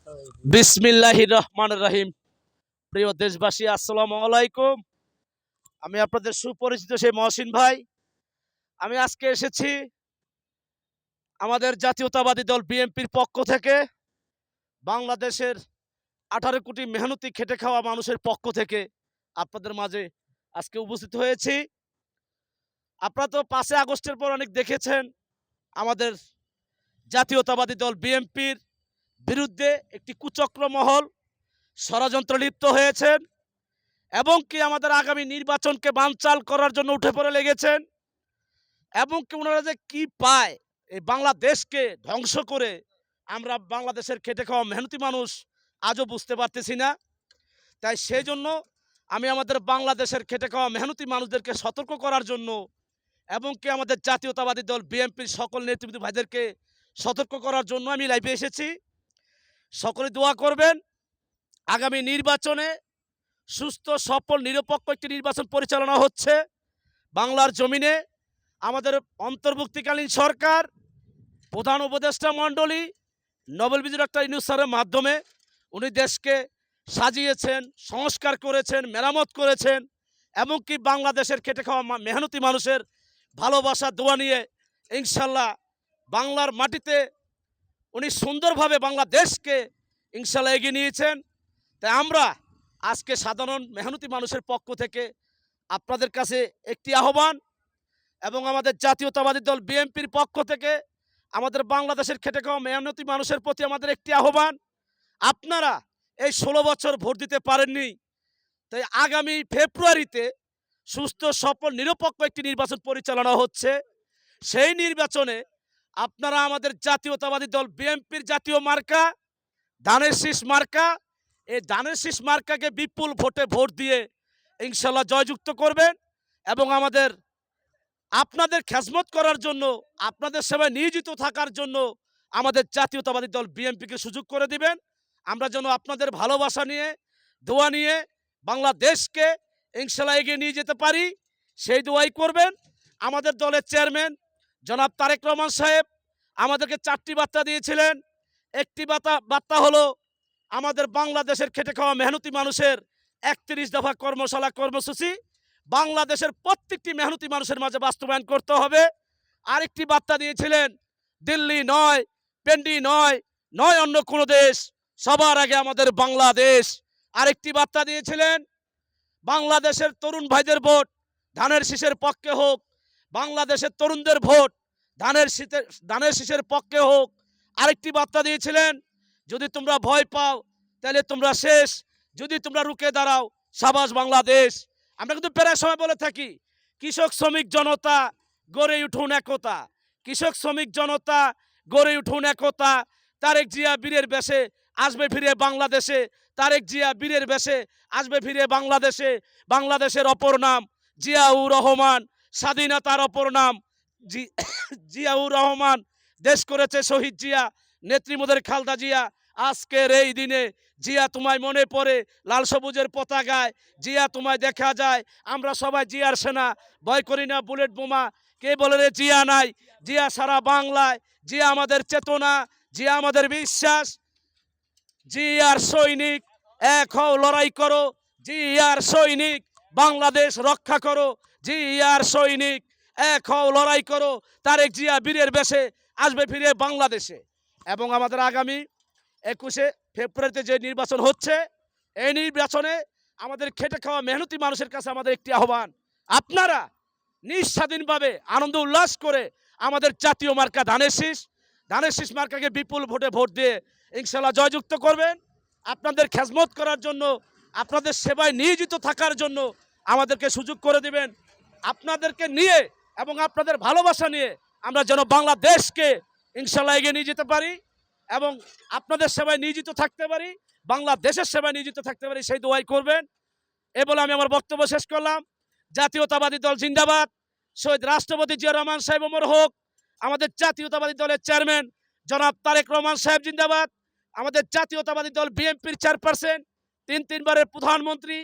বিসমিল্লাহির রহমানির রহিম। প্রিয় দেশবাসী, আসসালামু আলাইকুম। আমি আপনাদের সুপরিচিত সেই মহসিন ভাই। আমি আজকে এসেছি আমাদের জাতীয়তাবাদী দল বিএনপির পক্ষ থেকে, বাংলাদেশের 18 কোটি মেহনতি খেটে খাওয়া মানুষের পক্ষ থেকে আপনাদের মাঝে আজকে উপস্থিত হয়েছি। আপনারা তো 5 আগস্টের পর অনেক দেখেছেন আমাদের জাতীয়তাবাদী দল বিএনপির বিরুদ্ধে একটি কুচক্র মহল ষড়যন্ত্র লিপ্ত হয়েছেন এবং কি আমাদের আগামী নির্বাচনকে বানচাল করার জন্য উঠে পড়ে লেগেছেন এবং কি ওনারা যে কি পায় এই বাংলাদেশকে ধ্বংস করে আমরা বাংলাদেশের খেটে খাওয়া মেহনতি মানুষ আজও বুঝতে পারতেছি না। তাই সেই জন্য আমি আমাদের বাংলাদেশের খেটে খাওয়া মেহনতি মানুষদেরকে সতর্ক করার জন্য এবং কি আমাদের জাতীয়তাবাদী দল বিএনপির সকল নেতৃবৃন্দ ভাইদেরকে সতর্ক করার জন্য আমি লাইভে এসেছি। সকলে দোয়া করবেন আগামী নির্বাচনে সুস্থ সফল নিরপেক্ষ একটি নির্বাচন পরিচালনা হচ্ছে বাংলার জমিনে। আমাদের অন্তর্বর্তীকালীন সরকার, প্রধান উপদেষ্টা মণ্ডলী নোবেল বিজয়ী ডক্টর ইউনূস স্যারের মাধ্যমে উনি দেশকে সাজিয়েছেন, সংস্কার করেছেন, মেরামত করেছেন এবং কি বাংলাদেশের খেটে খাওয়া মেহনতি মানুষের ভালোবাসা দোয়া নিয়ে ইনশাল্লাহ বাংলার মাটিতে উনি সুন্দরভাবে বাংলাদেশকে ইনশাল্লাহ এগিয়ে নিয়েছেন। তাই আমরা আজকে সাধারণ মেহনতি মানুষের পক্ষ থেকে আপনাদের কাছে একটি আহ্বান এবং আমাদের জাতীয়তাবাদী দল বিএনপির পক্ষ থেকে আমাদের বাংলাদেশের খেটে খাওয়া মেহনতি মানুষের প্রতি আমাদের একটি আহ্বান, আপনারা এই 16 বছর ভোট দিতে পারেননি, তাই আগামী ফেব্রুয়ারিতে সুস্থ সফল নিরপেক্ষ একটি নির্বাচন পরিচালনা হচ্ছে। সেই নির্বাচনে আপনারা আমাদের জাতীয়তাবাদী দল বিএনপির জাতীয় মার্কা ধানের শীষ মার্কা, এই ধানের শীষ মার্কাকে বিপুল ভোটে ভোট দিয়ে ইনশাল্লাহ জয়যুক্ত করবেন এবং আমাদের আপনাদের খেজমত করার জন্য, আপনাদের সেবায় নিয়োজিত থাকার জন্য আমাদের জাতীয়তাবাদী দল বিএনপিকে সুযোগ করে দিবেন। আমরা যেন আপনাদের ভালোবাসা নিয়ে, দোয়া নিয়ে বাংলাদেশকে ইনশাল্লাহ এগিয়ে নিয়ে যেতে পারি, সেই দোয়াই করবেন। আমাদের দলের চেয়ারম্যান জনাব তারেক রহমান সাহেব আমাদেরকে 4টি বার্তা দিয়েছিলেন। একটি বার্তা হলো আমাদের বাংলাদেশের খেটে খাওয়া মেহনতি মানুষের 31 দফা কর্মশালা কর্মসূচি বাংলাদেশের প্রত্যেকটি মেহনতি মানুষের মাঝে বাস্তবায়ন করতে হবে। আরেকটি বার্তা দিয়েছিলেন, দিল্লি নয়, পেন্ডি নয়, নয় অন্য কোনো দেশ, সবার আগে আমাদের বাংলাদেশ। আরেকটি বার্তা দিয়েছিলেন, বাংলাদেশের তরুণ ভাইদের ভোট ধানের শীষের পক্ষে হোক, বাংলাদেশের তরুণদের ভোট ধানের শীষের পক্ষে হোক। আরেকটি বার্তা দিয়েছিলেন, যদি তোমরা ভয় পাও তাহলে তোমরা শেষ, যদি তোমরা রুখে দাঁড়াও সাবাস বাংলাদেশ। আমরা কিন্তু প্রায় সময় বলে থাকি, কৃষক শ্রমিক জনতা গড়ে উঠুন একতা, কৃষক শ্রমিক জনতা গড়ে উঠুন একতা। তারেক জিয়া বীরের বেশে আসবে ফিরে বাংলাদেশে, তারেক জিয়া বীরের বেশে আসবে ফিরে বাংলাদেশে। বাংলাদেশের অপর নাম জিয়াউর রহমান, স্বাধীনতার অপর নাম জিয়াউর রহমান। দেশ করেছে শহীদ জিয়া, নেত্রী মোদের খালদা জিয়া। আজকের এই দিনে জিয়া তোমায় মনে পড়ে লাল সবুজের পতাকায়, জিয়া তোমায় দেখা যায়, আমরা সবাই জিয়ার সেনা, ভয় করি না বুলেট বোমা। কে বলে রে জিয়া নাই, জিয়া সারা বাংলায়, জিয়া আমাদের চেতনা, জিয়া আমাদের বিশ্বাস। জিয়ার সৈনিক এক হও, লড়াই করো, জিয়ার সৈনিক বাংলাদেশ রক্ষা করো, জিয়ার সৈনিক এক হও, লড়াই করো। তারেক জিয়া বীরের বেশে আসবে ফিরে বাংলাদেশে। এবং আমাদের আগামী 21 ফেব্রুয়ারিতে যে নির্বাচন হচ্ছে, এই নির্বাচনে আমাদের খেটে খাওয়া মেহনতি মানুষের কাছে আমাদের একটি আহ্বান, আপনারা নিঃস্বাধীনভাবে আনন্দ উল্লাস করে আমাদের জাতীয় মার্কা ধানের শীষ মার্কাকে বিপুল ভোটে ভোট দিয়ে ইনশাল্লাহ জয়যুক্ত করবেন। আপনাদের খেজমত করার জন্য, আপনাদের সেবায় নিয়োজিত থাকার জন্য আমাদেরকে সুযোগ করে দিবেন। আপনাদেরকে নিয়ে এবং আপনাদের ভালোবাসা নিয়ে আমরা যেন বাংলাদেশকে ইনশাল্লাহ এগিয়ে নিয়ে যেতে পারি এবং আপনাদের সেবায় নিয়োজিত থাকতে পারি, বাংলাদেশের সেবায় নিয়োজিত থাকতে পারি, সেই দোয়াই করবেন। এ বলে আমি আমার বক্তব্য শেষ করলাম। জাতীয়তাবাদী দল জিন্দাবাদ, শহীদ রাষ্ট্রপতি জিয়া রহমান সাহেব অমর হোক। আমাদের জাতীয়তাবাদী দলের চেয়ারম্যান জনাব তারেক রহমান সাহেব জিন্দাবাদ। আমাদের জাতীয়তাবাদী দল বিএনপির চেয়ারপারসন, 3 বারের প্রধানমন্ত্রী,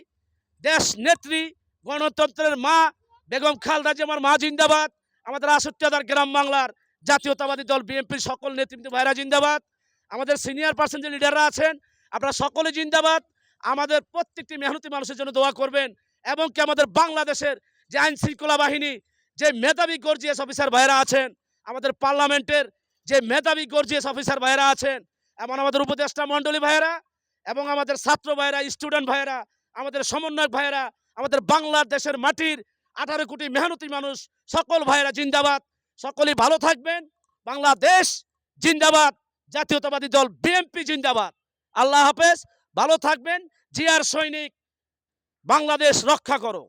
দেশ নেত্রী, গণতন্ত্রের মা বেগম খালেদা জিয়ার মা জিন্দাবাদ। আমাদের 68 গ্রাম বাংলার জাতীয়তাবাদী দল বিএনপির সকল নেতৃবৃন্দ ভাইরা জিন্দাবাদ। আমাদের সিনিয়র পার্সন যে লিডাররা আছেন, আপনারা সকলে জিন্দাবাদ। আমাদের প্রত্যেকটি মেহনতি মানুষের জন্য দোয়া করবেন, এবং কি আমাদের বাংলাদেশের যে আইন শৃঙ্খলা বাহিনী, যে মেধাবী গর্জিয়াস অফিসার ভাইরা আছেন, আমাদের পার্লামেন্টের যে মেধাবী গর্জিয়াস অফিসার ভাইরা আছেন, এমন আমাদের উপদেষ্টা মণ্ডলী ভাইয়েরা, এবং আমাদের ছাত্র ভাইয়েরা, স্টুডেন্ট ভাইয়েরা, আমাদের সমন্বয়ক ভাইয়েরা, আমাদের বাংলাদেশের মাটির 18 কোটি মেহনতি মানুষ, সকল ভাইয়েরা জিন্দাবাদ। সকলেই ভালো থাকবেন। বাংলাদেশ জিন্দাবাদ। জাতীয়তাবাদী দল বিএনপি জিন্দাবাদ। আল্লাহ হাফেজ, ভালো থাকবেন। জিয়ার সৈনিক, বাংলাদেশ রক্ষা করো।